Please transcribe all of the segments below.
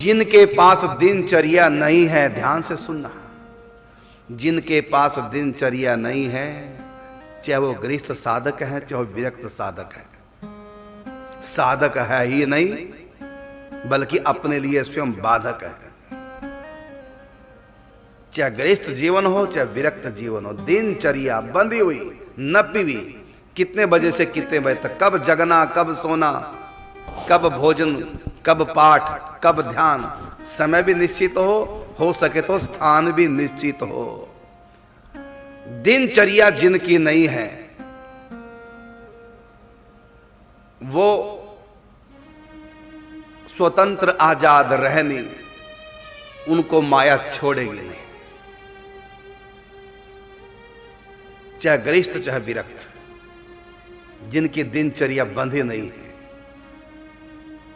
जिनके पास दिनचर्या नहीं है, ध्यान से सुनना, जिनके पास दिनचर्या नहीं है, चाहे वो गृहस्थ साधक है चाहे विरक्त साधक है, साधक है ही नहीं बल्कि अपने लिए स्वयं बाधक है। चाहे गृहस्थ जीवन हो चाहे विरक्त जीवन हो, दिनचर्या बंधी हुई, नपी हुई, कितने बजे से कितने बजे तक, कब जगना कब सोना, कब भोजन कब पाठ कब ध्यान, समय भी निश्चित हो सके तो स्थान भी निश्चित हो। दिनचर्या जिनकी नहीं है वो स्वतंत्र आजाद रहनी, उनको माया छोड़ेगी नहीं, चाहे गृहस्थ चाहे विरक्त, जिनकी दिनचर्या बंधी नहीं है,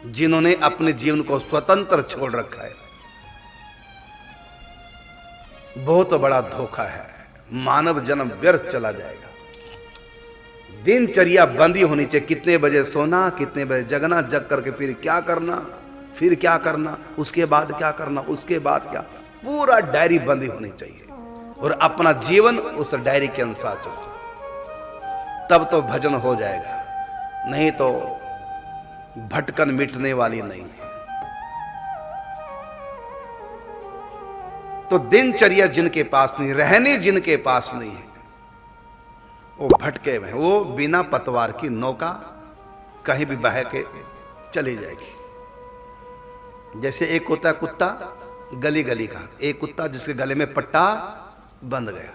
जिन्होंने अपने जीवन को स्वतंत्र छोड़ रखा है, बहुत बड़ा धोखा है, मानव जन्म व्यर्थ चला जाएगा। दिनचर्या बंदी होनी चाहिए, कितने बजे सोना कितने बजे जगना, जग करके फिर क्या करना, फिर क्या करना, उसके बाद क्या करना, उसके बाद क्या, पूरा डायरी बंदी होनी चाहिए और अपना जीवन उस डायरी के अनुसार चलो, तब तो भजन हो जाएगा, नहीं तो भटकन मिटने वाली नहीं है। तो दिनचर्या जिनके पास नहीं, रहने जिनके पास नहीं है, वो भटके हुए, वो बिना पतवार की नौका कहीं भी बह के चली जाएगी। जैसे एक होता है कुत्ता गली गली का, एक कुत्ता जिसके गले में पट्टा बंध गया,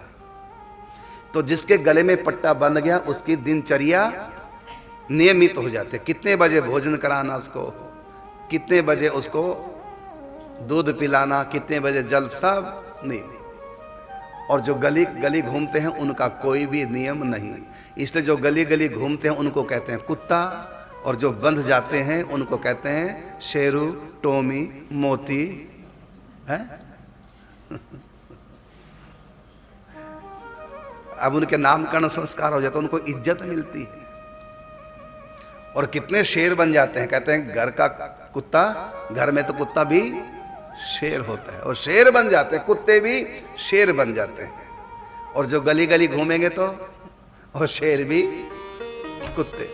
तो जिसके गले में पट्टा बंध गया उसकी दिनचर्या नियमित हो जाते, कितने बजे भोजन कराना उसको, कितने बजे उसको दूध पिलाना, कितने बजे जल, सब नहीं। और जो गली गली घूमते हैं उनका कोई भी नियम नहीं, इसलिए जो गली गली घूमते हैं उनको कहते हैं कुत्ता, और जो बंध जाते हैं उनको कहते हैं शेरू, टोमी, मोती है। अब उनके नामकरण संस्कार हो जाता है, उनको इज्जत मिलती है। और कितने शेर बन जाते हैं, कहते हैं घर का कुत्ता, घर में तो कुत्ता भी शेर होता है, और शेर बन जाते हैं, कुत्ते भी शेर बन जाते हैं। और जो गली गली घूमेंगे तो और शेर भी कुत्ते,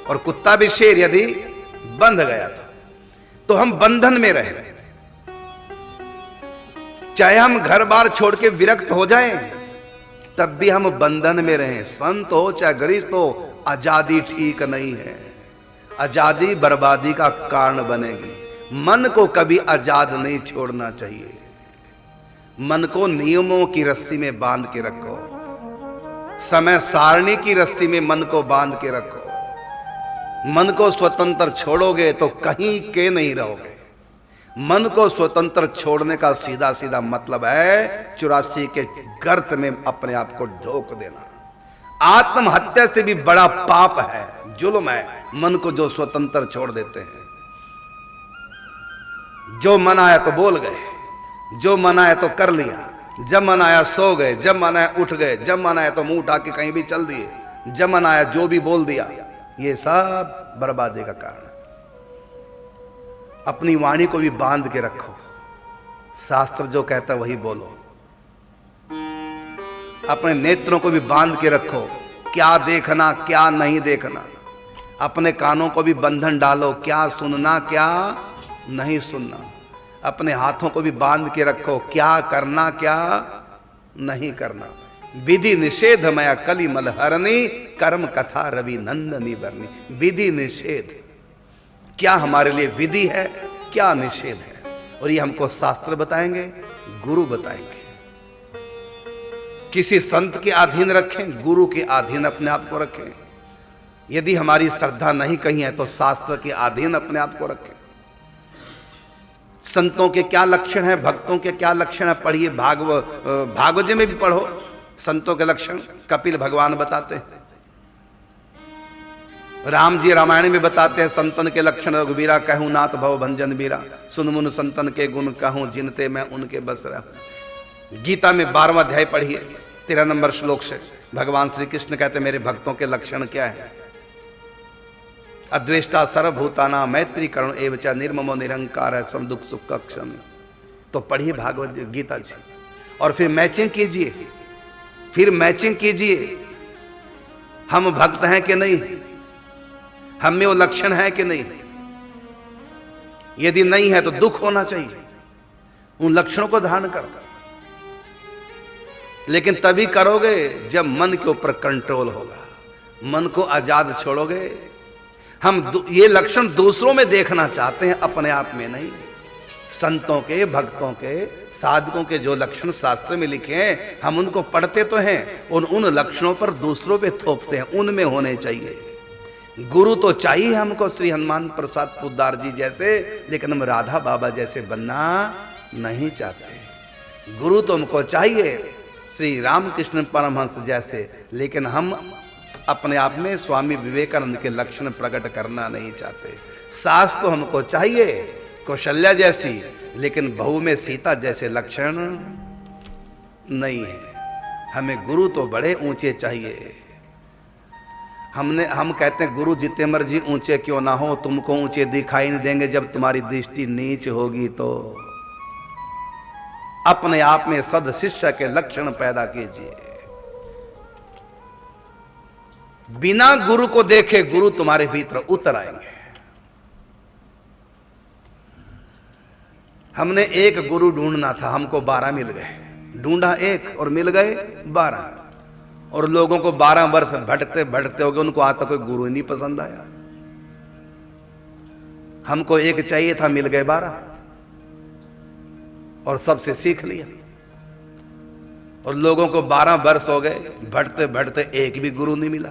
और कुत्ता भी शेर यदि बंध गया तो हम बंधन में रहे, चाहे हम घर बार छोड़ के विरक्त हो जाएं तब भी हम बंधन में रहें। संत हो चाहे गृहस्थ हो, आजादी ठीक नहीं है, आजादी बर्बादी का कारण बनेगी। मन को कभी आजाद नहीं छोड़ना चाहिए, मन को नियमों की रस्सी में बांध के रखो, समय सारणी की रस्सी में मन को बांध के रखो। मन को स्वतंत्र छोड़ोगे तो कहीं के नहीं रहोगे। मन को स्वतंत्र छोड़ने का सीधा सीधा मतलब है 84 के गर्त में अपने आप को ढोक देना। आत्महत्या से भी बड़ा पाप है, जुल्म है मन को जो स्वतंत्र छोड़ देते हैं। जो मन आया तो बोल गए, जो मन आया तो कर लिया, जब मन आया सो गए, जब मन आया उठ गए, जब मन आया तो मुंह उठा के कहीं भी चल दिए, जब मन आया जो भी बोल दिया। ये सब बर्बादी का कारण है। अपनी वाणी को भी बांध के रखो, शास्त्र जो कहता है वही बोलो। अपने नेत्रों को भी बांध के रखो, क्या देखना क्या नहीं देखना। अपने कानों को भी बंधन डालो, क्या सुनना क्या नहीं सुनना। अपने हाथों को भी बांध के रखो, क्या करना क्या नहीं करना। विधि निषेध मया कली मलहरणी, कर्म कथा रवि नंदनी बरनी। विधि निषेध, क्या हमारे लिए विधि है क्या निषेध है, और ये हमको शास्त्र बताएंगे, गुरु बताएंगे। किसी संत के अधीन रखें, गुरु के अधीन अपने आप को रखें। यदि हमारी श्रद्धा नहीं कहीं है तो शास्त्र के अधीन अपने आप को रखें। संतों के क्या लक्षण है, भक्तों के क्या लक्षण है, पढ़िए। भागवत में भी पढ़ो संतों के लक्षण, कपिल भगवान बताते हैं। राम जी रामायण में बताते हैं संतन के लक्षण। रघुबीरा कहूं नाथ भव भंजन बीरा, सुन मुन संतन के गुण कहूं, जिनते मैं उनके बस रहूं। गीता में 12वां अध्याय पढ़िए 13 नंबर श्लोक से भगवान श्री कृष्ण कहते हैं मेरे भक्तों के लक्षण क्या है। अद्वेष्टा सर्वभूताना मैत्री करुण एवं च निर्ममो निरंकार है सम दुख सुख क्षम। तो पढ़िए भागवत गीता जी और फिर मैचिंग कीजिए, फिर मैचिंग कीजिए, हम भक्त हैं कि नहीं, हम में वो लक्षण है कि नहीं। यदि नहीं है तो दुख होना चाहिए, उन लक्षणों को धारण करो। लेकिन तभी करोगे जब मन के ऊपर कंट्रोल होगा, मन को आजाद छोड़ोगे। हम ये लक्षण दूसरों में देखना चाहते हैं, अपने आप में नहीं। संतों के, भक्तों के, साधकों के जो लक्षण शास्त्र में लिखे हैं, हम उनको पढ़ते तो हैं, उन लक्षणों पर दूसरों पे थोपते हैं, उनमें होने चाहिए। गुरु तो चाहिए हमको श्री हनुमान प्रसाद पोद्दार जी जैसे, लेकिन हम राधा बाबा जैसे बनना नहीं चाहते। गुरु तो हमको चाहिए श्री रामकृष्ण परमहंस जैसे, लेकिन हम अपने आप में स्वामी विवेकानंद के लक्षण प्रकट करना नहीं चाहते। सास तो हमको चाहिए कौशल्या जैसी, लेकिन बहू में सीता जैसे लक्षण नहीं है। हमें गुरु तो बड़े ऊंचे चाहिए। हम कहते हैं गुरु जितने मर्जी ऊंचे क्यों ना हो, तुमको ऊंचे दिखाई नहीं देंगे जब तुम्हारी दृष्टि नीच होगी। तो अपने आप में सद शिष्य के लक्षण पैदा कीजिए। बिना गुरु को देखे गुरु तुम्हारे भीतर उतर आएंगे। हमने एक गुरु ढूंढना था, हमको 12 मिल गए। ढूंढा एक और मिल गए 12, और लोगों को 12 वर्ष भटकते भटकते हो गए, उनको आज तक कोई गुरु नहीं पसंद आया। हमको एक चाहिए था, मिल गए 12, और सबसे सीख लिया। और लोगों को 12 वर्ष हो गए, भटकते भटकते एक भी गुरु नहीं मिला।